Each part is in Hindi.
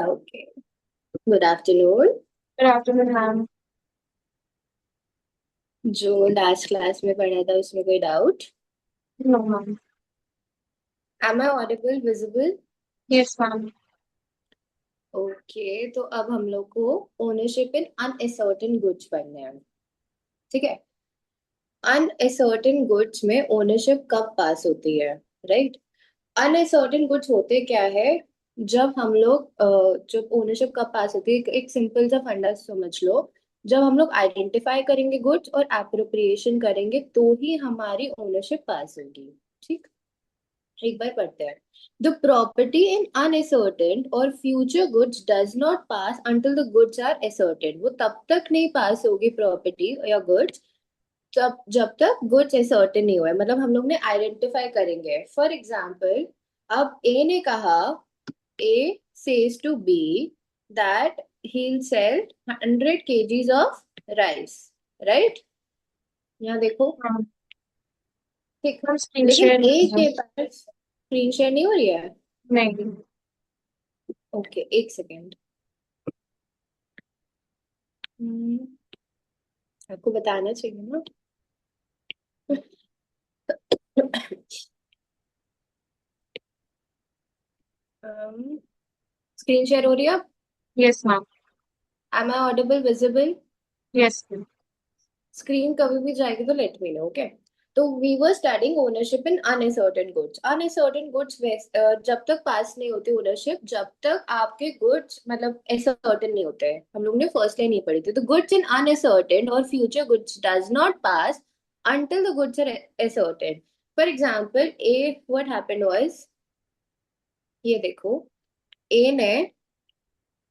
Okay. Good afternoon. Good afternoon ma'am. जो लास्ट क्लास में पढ़ा था उसमें कोई doubt? No ma'am. Am I audible, visible? Yes ma'am. Okay, तो अब हम लोग को ओनरशिप इन अनएसर्टेन गुड्स पढ़ने हैं। ठीक है। अनएसर्टेन गुड्स में ओनरशिप कब पास होती है? राइट। अनएसर्टेन गुड्स होते क्या है? जब हम लोग जब ओनरशिप कब पास होती है, एक सिंपल सा फंडा समझ लो। जब हम लोग आइडेंटिफाई करेंगे गुड्स और एप्रोप्रिएशन करेंगे तो ही हमारी ओनरशिप पास होगी। ठीक। एक बार पढ़ते हैं। द प्रॉपर्टी इन अनएसर्टेन और future goods does not pass until the goods are ascertained. वो तब तक नहीं पास होगी प्रॉपर्टी या गुड्स, तब जब तक गुड्स एसर्टेन नहीं हुआ है। मतलब हम लोग ने आइडेंटिफाई करेंगे। फॉर एग्जाम्पल, अब ए ने कहा, A says to B that he'll sell 100 kgs of rice, right? यहाँ देखो। हाँ ठीक। मैम, स्क्रीन लेकिन शेयर ए कीजिए। के पास स्क्रीन शेयर नहीं हो रही है। नहीं। ओके, एक सेकेंड। आपको बताना चाहिए ना। स्क्रीन शेयर हो रही है? Yes ma'am. Am I audible, visible? Yes ma'am. Screen कभी भी जाएगी तो लेट मी नो, ओके। तो we were studying ownership in uncertain goods. Uncertain goods जब तक पास नहीं होती ओनरशिप, जब तक आपके गुड्स मतलब एसर्टेन नहीं होते हैं। हम लोग ने फर्स्ट लाइन नहीं पढ़ी थी। तो गुड्स इन अनएसर्टेन और future goods does not pass until the goods are asserted. For example, A, what happened was, ये देखो, A ने,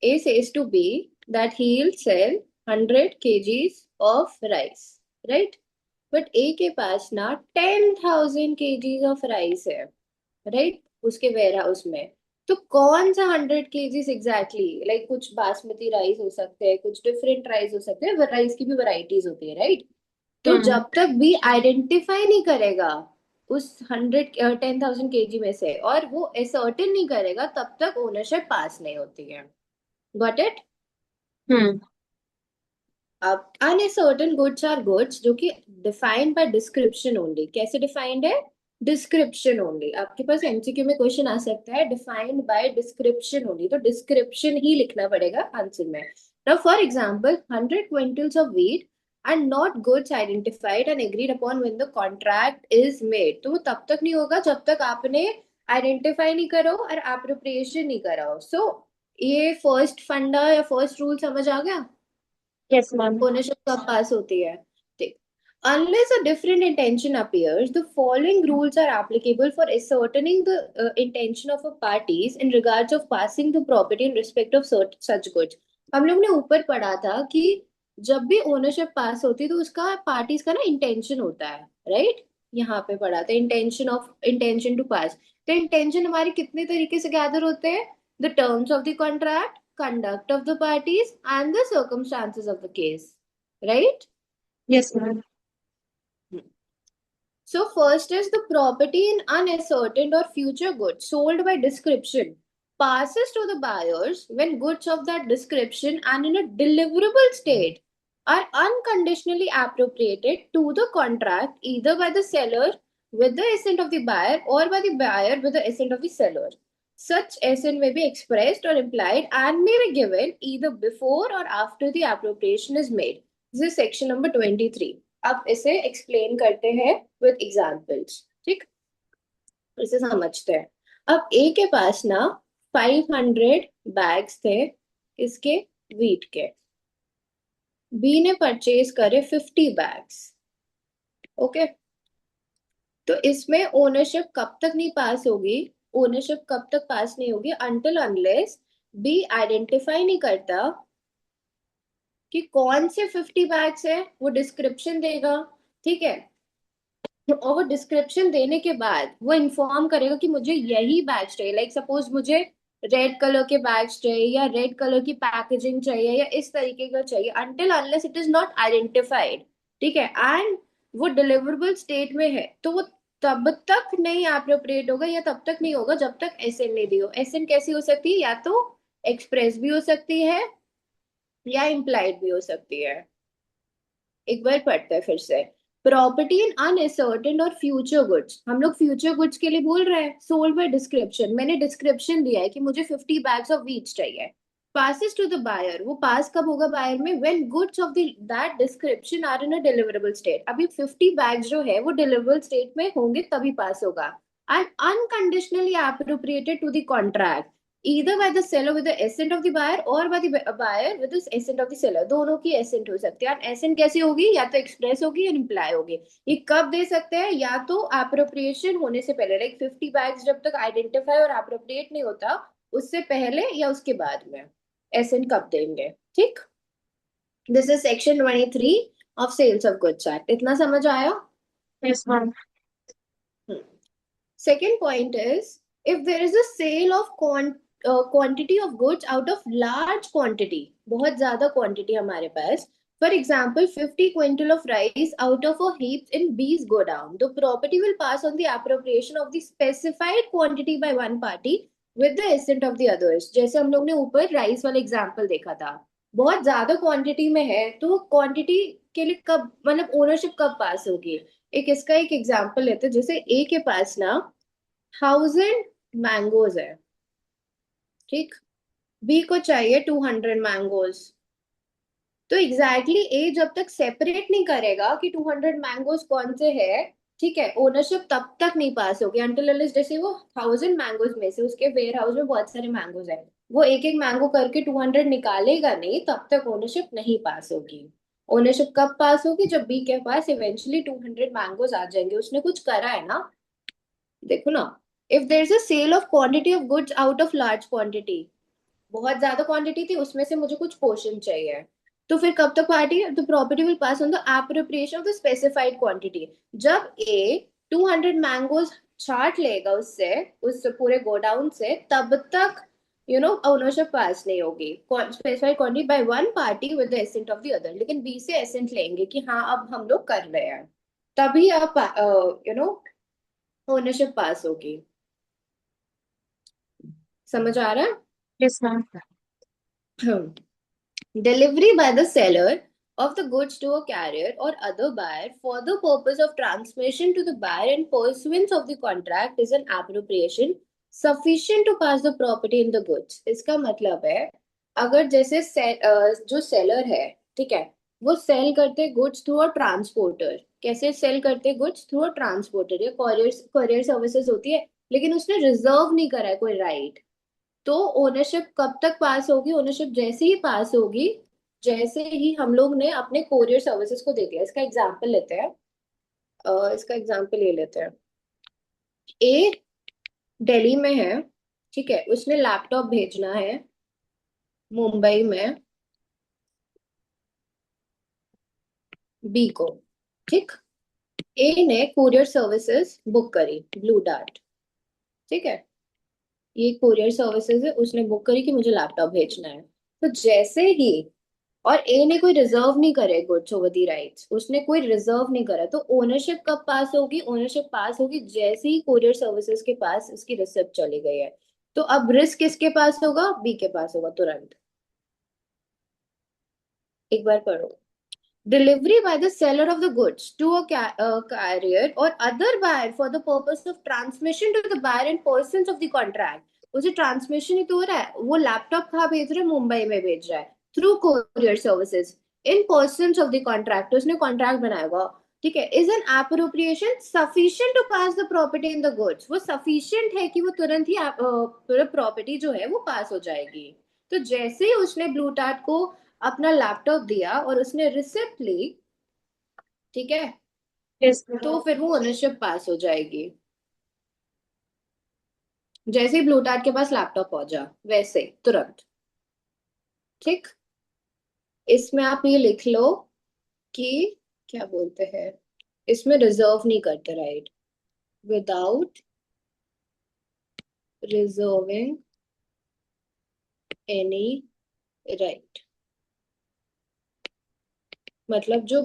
A says to B that he'll sell 100 kgs of rice, right? But A के पास ना 10,000 kgs of rice है, right? उसके वेयर हाउस में। तो कौन सा 100 kgs एग्जैक्टली? लाइक कुछ बासमती राइस हो सकते हैं, कुछ डिफरेंट राइस हो सकते हैं, राइस की भी वैरायटीज होती है, राइट? तो हम्म। जब तक भी आइडेंटिफाई नहीं करेगा उस 10,000 kg में से, और वो असर्टेन नहीं करेगा, तब तक ओनरशिप पास नहीं होती है। Got it? हम्म। अब अनसर्टेन गुड्स आर गुड्स जो कि डिफाइंड बाय डिस्क्रिप्शन ओनली। कैसे डिफाइंड है? Description only. आपके पास एमसीक्यू में क्वेश्चन आ सकता है, डिफाइंड बाय डिस्क्रिप्शन ओनली, तो डिस्क्रिप्शन ही लिखना पड़ेगा आंसर में। Now for example, 100 quintals of wheat and not goods identified and agreed upon when the contract is made. तो वो तब तक नहीं होगा जब तक आपने आइडेंटिफाई नहीं करो और एप्रोप्रिएशन नहीं कराओ। सो ये फर्स्ट फंडा या फर्स्ट रूल समझ आ गया? Yes ma'am. ओनरशिप कब पास होती है? ठीक। Unless a different intention appears, the following rules are applicable for ascertaining the intention of a parties in regards of passing the property in respect of such goods. हम लोग ने ऊपर पढ़ा था कि जब भी ओनरशिप पास होती है तो उसका पार्टीज का ना इंटेंशन होता है, राइट? यहाँ पे पढ़ा था इंटेंशन टू पास। तो इंटेंशन हमारे कितने तरीके से गैदर होते हैं? The terms of the contract, conduct of the parties, and the circumstances of the case, right? Yes ma'am. So first is the property in unascertained or future goods sold by description passes to the buyers when goods of that description and in a deliverable state are unconditionally appropriated to the contract either by the seller with the assent of the buyer or by the buyer with the assent of the seller. Such assent may be expressed or implied and may be given either before or after the appropriation is made. This is section number 23. अब इसे एक्सप्लेन करते हैं विद एग्जाम्पल्स। ठीक। इसे समझते हैं। अब ए के पास ना 500 बैग्स थे इसके, वीट के। बी ने परचेज करे 50 बैग्स। ओके। तो इसमें ओनरशिप कब तक नहीं पास होगी? ओनरशिप कब तक पास नहीं होगी? अनटिल अनलेस बी आइडेंटिफाई नहीं करता कि कौन से 50 बैग्स है। वो डिस्क्रिप्शन देगा, ठीक है? और वो डिस्क्रिप्शन देने के बाद वो इन्फॉर्म करेगा कि मुझे यही बैच चाहिए। लाइक सपोज मुझे रेड कलर के बैच चाहिए या रेड कलर की पैकेजिंग चाहिए या इस तरीके का चाहिए, until unless it is not identified. ठीक है। एंड वो डिलीवरेबल स्टेट में है तो वो तब तक नहीं अप्रोप्रिएट होगा या तब तक नहीं होगा जब तक एसएन नहीं दी हो। एसएन कैसी हो सकती है? या तो एक्सप्रेस भी हो सकती है या इम्प्लाइड भी हो सकती है। एक बार पढ़ते हैं फिर से। प्रॉपर्टी इन अनअसर्टेन और फ्यूचर गुड्स, हम लोग फ्यूचर गुड्स के लिए बोल रहे हैं। सोल्ड बाय डिस्क्रिप्शन, मैंने डिस्क्रिप्शन दिया है कि मुझे 50 बैग्स ऑफ व्हीट चाहिए। पासिस टू द बायर, वो पास कब होगा बायर में? When goods of the that description are in a deliverable state. अभी 50 बैग्स जो है वो डिलीवरेबल स्टेट में होंगे तभी पास होगा। And unconditionally appropriated to the contract, either by the seller with the assent of the buyer or by the buyer with the assent of the seller। दोनों की assent हो सकती है। और assent कैसी होगी? या तो एक्सप्रेस होगी या इम्प्लाई होगी। ये कब दे सकते हैं? या तो एप्रोप्रिएशन होने से पहले, लाइक 50 बैग्स जब तक आइडेंटिफाई और एप्रोप्रिएट नहीं होता उससे पहले या उसके बाद में एसेंट कब देंगे। ठीक, this is section 23 of sales of goods act. इतना समझ आया? Yes, ma'am. Second point is, if there is a sale of quantity of goods out of large quantity, बहुत ज्यादा quantity हमारे पास, for example 50 quintal of rice out of a heap in B's go down, the property will pass on the appropriation of the specified quantity by one party with the assent of the others। जैसे हम लोग ने ऊपर राइस वाला एग्जाम्पल देखा था, बहुत ज्यादा क्वांटिटी में है तो क्वांटिटी के लिए कब, मतलब ओनरशिप कब पास होगी? एक इसका एक एग्जांपल लेते हैं। जैसे ए के पास ना 1000 मैंगोज है, ठीक, बी को चाहिए 200 मैंगोज। तो एग्जैक्टली ए जब तक सेपरेट नहीं करेगा कि 200 मैंगोज कौन से है, ठीक है, ओनरशिप तब तक नहीं पास होगी अनटिल अनलेस जैसे वो 1000 मैंगोज में से उसके वेयर हाउस में बहुत सारे मैंगोज है, वो एक एक मैंगो करके 200 निकालेगा नहीं, तब तक ओनरशिप नहीं पास होगी। ओनरशिप कब पास होगी? जब बी के पास इवेंचुअली 200 मैंगोज आ जाएंगे, उसने कुछ करा है ना। देखो ना, if there is a sale of quantity of goods out of large quantity, बहुत ज्यादा क्वांटिटी थी उसमें से मुझे कुछ पोर्शन चाहिए, तो फिर कब तक party the property will pass on the appropriation of the specified quantity. जब ए 200 मैंगोज छाट लेगा उससे, उस पूरे गोडाउन से, तब तक ओनरशिप पास नहीं होगी specified quantity by one party with the ascent of the other. लेकिन बी से एसेंट लेंगे कि हाँ अब हम लोग कर रहे हैं, तभी आप ओनरशिप पास होगी। समझ आ रहा है? Yes, ma'am. Delivery by the seller of the goods to a carrier or other buyer for the purpose of transmission to the buyer in pursuance of the contract is an appropriation sufficient to pass the property in the goods। इसका मतलब है, अगर जैसे जो सेलर है, ठीक है, वो सेल करते गुड्स थ्रू अ ट्रांसपोर्टर। कैसे सेल करते गुड्स? थ्रू अ ट्रांसपोर्टर या कॉरियर कॉरियर सर्विसेज होती है, लेकिन उसने रिजर्व नहीं करा है कोई राइट। तो ओनरशिप कब तक पास होगी? ओनरशिप जैसे ही पास होगी जैसे ही हम लोग ने अपने कोरियर सर्विसेज को दे दिया। इसका एग्जांपल लेते हैं, इसका एग्जांपल ले लेते हैं। ए दिल्ली में है, ठीक है, उसने लैपटॉप भेजना है मुंबई में बी को, ठीक। ए ने कोरियर सर्विसेज बुक करी, ब्लू डार्ट, ठीक है, ये कोरियर सर्विसेज है, उसने बुक करी कि मुझे लैपटॉप भेजना है। तो जैसे ही, और ए ने कोई रिजर्व नहीं करे गुड्स ओवर दी राइट्स, उसने कोई रिजर्व नहीं करा, तो ओनरशिप कब पास होगी? ओनरशिप पास होगी जैसे ही कोरियर सर्विसेज के पास इसकी रिसिप्ट चली गई है। तो अब रिस्क किसके पास होगा? बी के पास होगा तुरंत। एक बार पढ़ो। Delivery by the seller of the goods to a carrier or other buyer for the purpose of transmission to the buyer in persons of the contract। उसे ट्रांसमिशन ही तो हो रहा है, वो लैपटॉप कहाँ भेज रहा है? मुंबई में भेज रहा है through courier services in persons of the contract. उसने कॉन्ट्रैक्ट बनाएगा, ठीक है, is an appropriation sufficient to pass the property in the goods. वो सफिशिएंट है कि वो तुरंत ही प्रॉपर्टी जो है वो पास हो जाएगी। तो जैसे ही उसने ब्लू टार्ट को अपना लैपटॉप दिया और उसने रिसिप्ट ली, ठीक है, Yes, तो ma'am. फिर वो ओनरशिप पास हो जाएगी। जैसे ही ब्लू टार्ट के पास लैपटॉप पहुंचा वैसे तुरंत, ठीक। इसमें आप ये लिख लो कि क्या बोलते हैं, इसमें रिजर्व नहीं करते right, without reserving any right. मतलब जो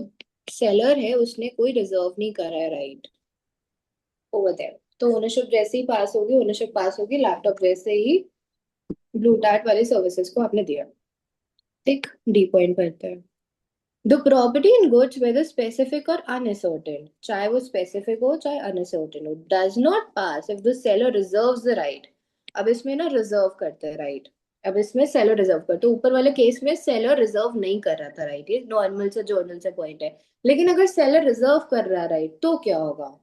सेलर है उसने कोई रिजर्व नहीं करा है राइट ओवर देयर। तो ओनरशिप जैसे ही पास होगी, ओनरशिप पास होगी लैपटॉप जैसे ही ब्लू टार्ट वाली सर्विसेज को आपने दिया। ठीक, डी पॉइंट पढ़ते हैं। The property in goods whether specific और अनअसर्टेन, चाहे वो स्पेसिफिक हो चाहे अनअसर्टेन हो, does not pass if the seller reserves the right. अब इसमें ना रिजर्व करते हैं राइट। अब इसमें सेलर रिजर्व करते, ऊपर वाले केस में सेलर रिजर्व नहीं कर रहा था राइट, ये नॉर्मल से जर्नल से पॉइंट है। लेकिन अगर सेलर रिजर्व कर रहा है राइट तो क्या होगा?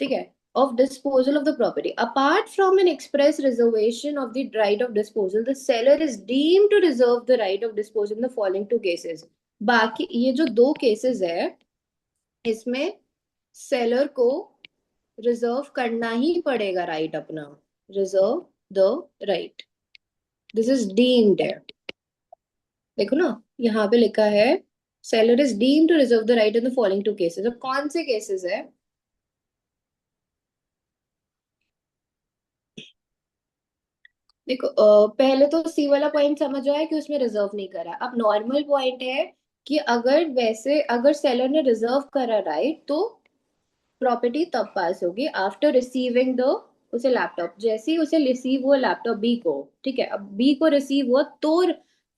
ठीक है, of disposal of the property. Apart from an express reservation of the right of disposal, the seller is deemed to reserve the right of disposal in the following two cases. बाकी ये जो दो केसेस है, इसमें सेलर को रिजर्व करना ही पड़ेगा राइट अपना, reserve the right. This is deemed है, देखो ना यहाँ पे लिखा है seller is deemed to reserve the right in the following two cases. अब कौन से केसेस है? देखो पहले तो सी वाला पॉइंट समझ आया कि उसमें रिजर्व नहीं करा। अब नॉर्मल पॉइंट है कि अगर वैसे अगर सेलर ने रिजर्व करा राइट तो प्रॉपर्टी तब पास होगी आफ्टर रिसीविंग द उसे लैपटॉप, जैसे ही उसे रिसीव हुआ लैपटॉप बी को। ठीक है, अब बी को रिसीव हुआ तो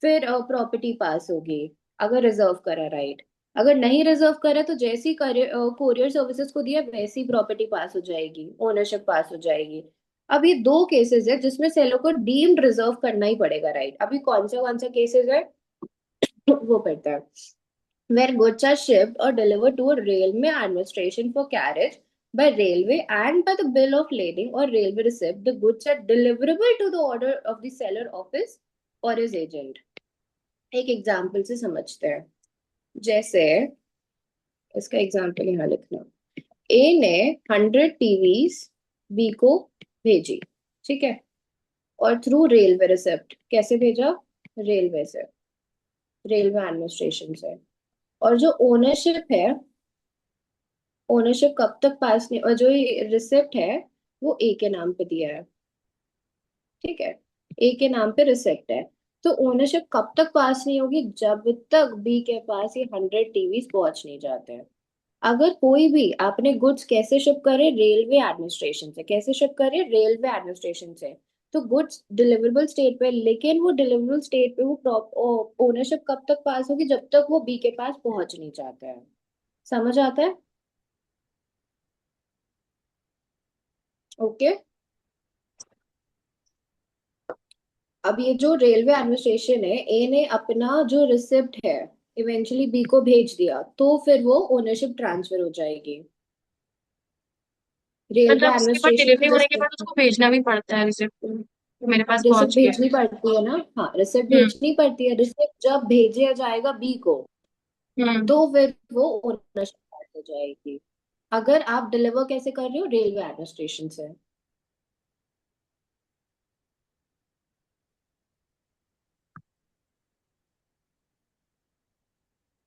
फिर प्रॉपर्टी पास होगी अगर रिजर्व करा राइट। अगर नहीं रिजर्व करा तो जैसे ही कोरियर सर्विसेज को दिया वैसी ही प्रॉपर्टी पास हो जाएगी, ओनरशिप पास हो जाएगी। अब ये दो केसेस है जिसमें सेलर को डीम्ड रिजर्व करना ही पड़ेगा राइट। अभी कौन सा केसेस है वो पढ़ता है। where goods are shipped or delivered to a railway administration for carriage by railway and by the bill of lading or railway receipt, the goods are deliverable to the order of the seller office or his agent। एक एग्जाम्पल से समझते हैं। जैसे इसका एग्जाम्पल यहाँ लिखना। ए ने 100 टीवीज बी को भेजी, ठीक है, और थ्रू रेलवे रिसिप्ट, कैसे भेजा? रेलवे से, रेलवे एडमिनिस्ट्रेशन से। और जो ओनरशिप है, ओनरशिप कब तक पास नहीं, और जो रिसिप्ट है वो ए के नाम पे दिया है। ठीक है, ए के नाम पे रिसिप्ट है। तो ओनरशिप कब तक पास नहीं होगी? जब तक बी के पास ये 100 टीवीज पहुंच नहीं जाते हैं। अगर कोई भी आपने गुड्स कैसे शिप करे? रेलवे एडमिनिस्ट्रेशन से। कैसे शिप करे? रेलवे एडमिनिस्ट्रेशन से। तो गुड्स डिलीवरेबल स्टेट पे, लेकिन वो डिलीवरेबल स्टेट पे वो ओनरशिप कब तक पास होगी? जब तक वो बी के पास पहुंच नहीं जाता है। समझ आता है? ओके। अब ये जो रेलवे एडमिनिस्ट्रेशन है, ए ने अपना जो रिसिप्ट है इवेंचुअली बी को भेज दिया तो फिर वो ओनरशिप ट्रांसफर हो जाएगी रेलवे मतलब उसके बाद एडमिनिस्ट्रेशन डिलीवरी की होने के बाद रिसिप्ट। उसको भेजना भी पड़ता है रिसिप्ट तो मेरे पास रिसिप्ट पहुंच गया। भेजनी पड़ती है ना, हाँ रिसिप्ट हम्म। भेजनी पड़ती है। रिसिप्ट जब भेजा जाएगा बी को हम्म। तो फिर वो ओनरशिप हो जाएगी। अगर आप डिलीवर कैसे कर रहे हो? रेलवे एडमिनिस्ट्रेशन से।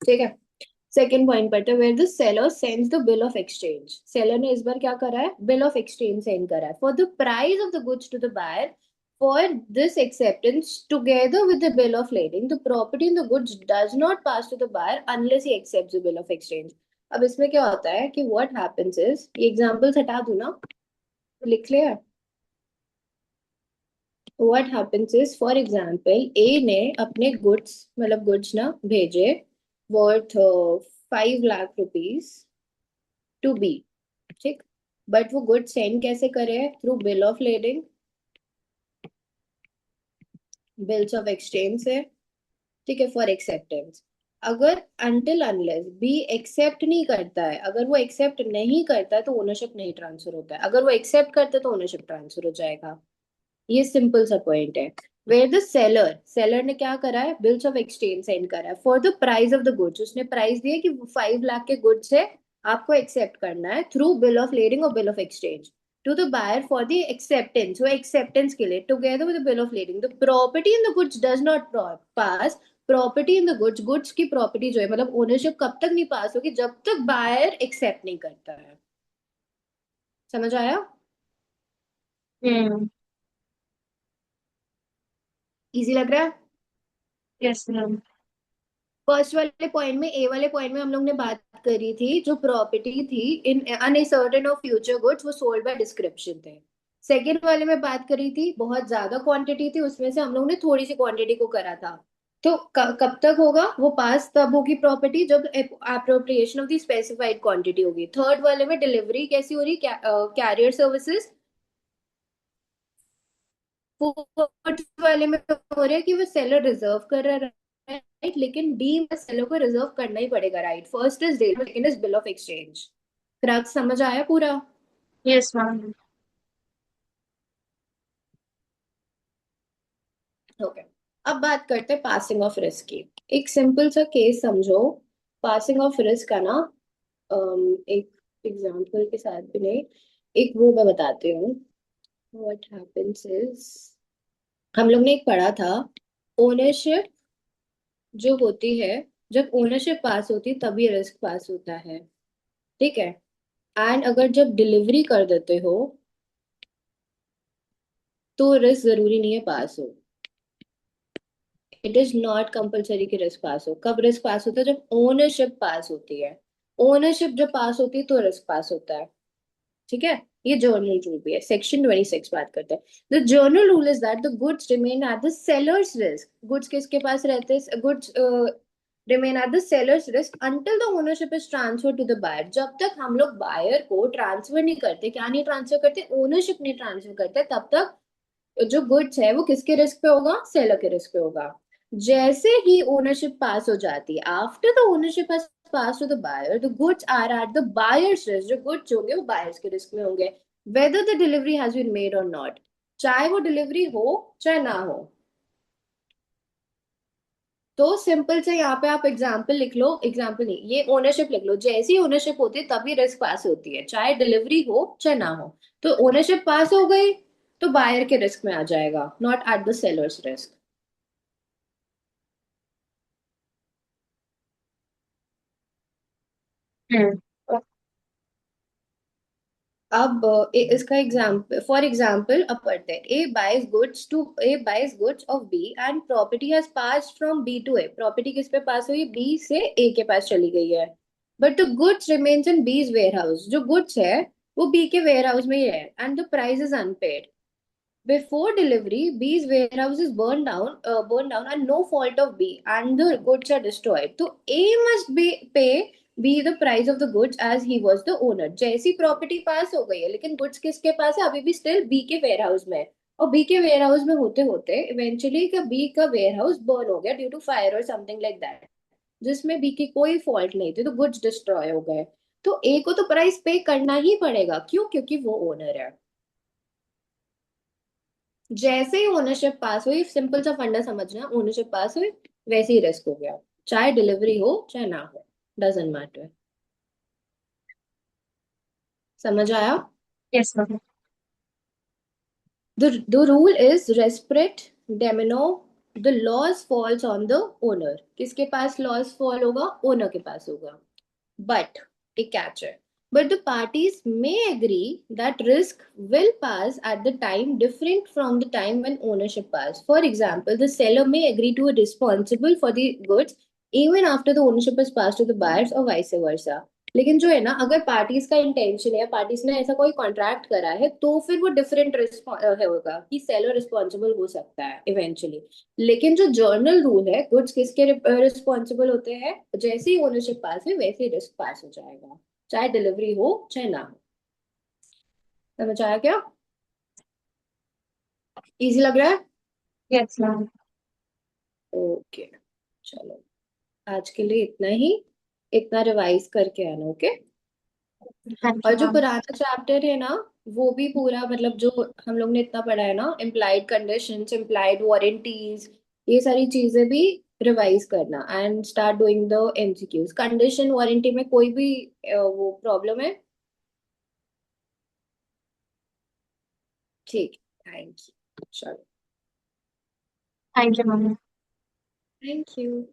ठीक है, सेकेंड पॉइंट पर where the seller sends the bill of exchange. Seller ने इस बार क्या करा है? बिल ऑफ एक्सचेंज सेंड करा है for the price of the goods to the buyer. For this acceptance together with the bill of lading the property in the goods does not pass to the buyer unless he accepts the bill of exchange. अब इसमें क्या होता है कि व्हाट हैपेंस इज, ये एग्जांपल्स हटा दूं ना, लिख लिया। What happens is for example A ने अपने गुड्स मतलब गुड्स ना भेजे worth 5 lakh rupees to be. ठीक, बट वो गुड सेंड कैसे करे? Through bill of lending, bills of exchange से। ठीक है, फॉर एक्सेप्टेंस। अगर अनटिल अनलेस बी एक्सेप्ट नहीं करता है, अगर वो एक्सेप्ट नहीं करता है तो ओनरशिप नहीं ट्रांसफर होता है। अगर वो एक्सेप्ट करता है तो ओनरशिप ट्रांसफर हो जाएगा। ये सिंपल सा पॉइंट है। वेयर द सेलर, सेलर ने क्या करा है? बिल्स ऑफ एक्सचेंज सेंड करा है for the price of the goods. उसने प्राइस दिया कि 5 लाख के गुड्स है, आपको एक्सेप्ट करना है थ्रू बिल ऑफ लेडिंग और bill of exchange to the buyer for the acceptance. वो एक्सेप्टेंस के लिए together with the bill of lading the property in the goods does not pass. Property in the goods, goods की प्रॉपर्टी जो है मतलब ओनरशिप कब तक नहीं पास होगी? जब तक बायर एक्सेप्ट नहीं करता है। समझ आया? हम्म। इजी लग रहा है? Yes ma'am. फर्स्ट वाले पॉइंट में, ए वाले पॉइंट में हम लोग ने बात करी थी जो प्रॉपर्टी थी इन अनसर्टेन ऑफ फ्यूचर गुड्स वो सोल्ड बाय डिस्क्रिप्शन थे। सेकेंड वाले में बात करी थी, बहुत ज्यादा क्वांटिटी थी, उसमें से हम लोग ने थोड़ी सी क्वांटिटी को करा था। तो कब तक होगा वो पास? तब होगी प्रॉपर्टी जब appropriation of the specified quantity होगी। थर्ड वाले में डिलीवरी कैसी हो रही? Career services. फोर्थ वाले में हो रहा है कि वो सेलर रिजर्व कर रहा है, राइट, लेकिन डी में सेलर को रिजर्व करना ही पड़ेगा, right. First is date, second is bill of exchange. Crux समझ आया पूरा? Yes ma'am. ओके। अब बात करते हैं पासिंग ऑफ रिस्क की। एक सिंपल सा केस समझो। पासिंग ऑफ रिस्क का ना, एक एग्जांपल के साथ भी नहीं, एक वो मैं बताती हूँ। व्हाट हैपेंस इज, हम लोग ने एक पढ़ा था, ओनरशिप जो होती है, जब ओनरशिप पास होती है तभी रिस्क पास होता है, ठीक है। एंड अगर जब डिलीवरी कर देते हो तो रिस्क जरूरी नहीं है पास हो। इट इज नॉट कंपल्सरी कि रिस्क पास हो। कब रिस्क पास होता है? जब ओनरशिप पास होती है। ओनरशिप जब पास होती है तो रिस्क पास होता है, ठीक है। ये जर्नल रूल भी है, सेक्शन 26 बात करते हैं। The general rule is that the goods remain at the seller's risk. Goods किसके पास रहते हैं? Goods remain at the seller's risk until the ownership is transferred to the buyer. जब तक हम लोग बायर को ट्रांसफर नहीं करते, क्या नहीं ट्रांसफर करते, ओनरशिप नहीं ट्रांसफर करते, तब तक जो गुड्स है वो किसके रिस्क पे होगा? सेलर के रिस्क पे होगा। जैसे ही ओनरशिप पास हो जाती है, after the ownership has pass to the buyer, the goods are at the buyer's risk. जो गुड्स होंगे वो बायर्स के रिस्क में होंगे, whether the delivery has been made और नॉट। चाहे वो डिलीवरी हो चाहे ना हो। तो सिंपल से यहाँ पे आप एग्जाम्पल लिख लो, एग्जाम्पल नहीं, ये ओनरशिप लिख लो। जैसी ओनरशिप होती है तभी रिस्क पास होती है, चाहे डिलीवरी हो चाहे ना हो। तो ओनरशिप पास हो गई तो बायर के रिस्क में आ जाएगा, not at the seller's risk. Hmm. अब इसका एग्जाम्पल, फॉर एग्जाम्पल अब पढ़ते हैं। A buys goods of B and property has passed from B to A. Property किस पे पास हुई? बी से ए के पास चली गई है। But the goods remains in बीज वेयर हाउस। जो गुड्स है वो बी के वेयर हाउस में ही है, and the price is unpaid. Before delivery, B's warehouse is burned down, and no fault of B, and the goods are destroyed. So A must be pay B the price of the goods as he was the owner. जैसी प्रॉपर्टी पास हो गई है, लेकिन गुड्स किसके पास है? अभी भी स्टिल बी के वेयर हाउस में है। और बी के वेयर हाउस में होते होते इवेंचुअली का बी का वेयर हाउस बर्न हो गया ड्यू टू फायर और समथिंग लाइक दैट, जिसमें बी की कोई फॉल्ट नहीं थी, तो गुड्स डिस्ट्रॉय हो गए। तो ए को तो प्राइस पे करना ही पड़ेगा, क्यों? क्योंकि वो ओनर है। जैसे ही ओनरशिप पास हुई, सिंपल सा फंडा समझना, ओनरशिप पास हुई वैसे ही रिस्क हो गया, चाहे डिलीवरी हो चाहे ना हो, डजेंट मैटर। समझ आया? Yes ma'am. the rule is respect domino, the loss falls on the owner। किसके पास लॉस फॉल होगा? ओनर के पास होगा। But a catcher. But the parties may agree that risk will pass at the time different from the time when ownership passed. For example, the seller may agree to be responsible for the goods even after the ownership is passed to the buyers or vice versa. लेकिन जो है ना, अगर पार्टीज का इंटेंशन है, पार्टीज ने ऐसा कोई कॉन्ट्रैक्ट करा है, तो फिर वो डिफरेंट होगा कि सेलर रिस्पॉन्सिबल हो सकता है इवेंचुअली। लेकिन जो जर्नल रूल है, गुड्स किसके रिस्पॉन्सिबल होते हैं? जैसे ही ओनरशिप पास है वैसे ही रिस्क पास हो जाएगा, चाहे डिलीवरी हो चाहे ना हो। समझ आया क्या? इजी लग रहा है? Yes ma'am. ओके, चलो, आज के लिए इतना ही। इतना रिवाइज करके आना, ओके। हाँ और जी जो मैम। पुराना चैप्टर है ना, वो भी पूरा, मतलब जो हम लोग ने इतना पढ़ा है ना, इम्प्लाइड कंडीशंस, इम्प्लाइड वारंटीज, ये सारी चीजें भी रिवाइज करना, and start doing the MCQs. Condition warranty में कोई भी वो प्रॉब्लम है? ठीक, थैंक यू, चलो, thank you ma'am. Thank you.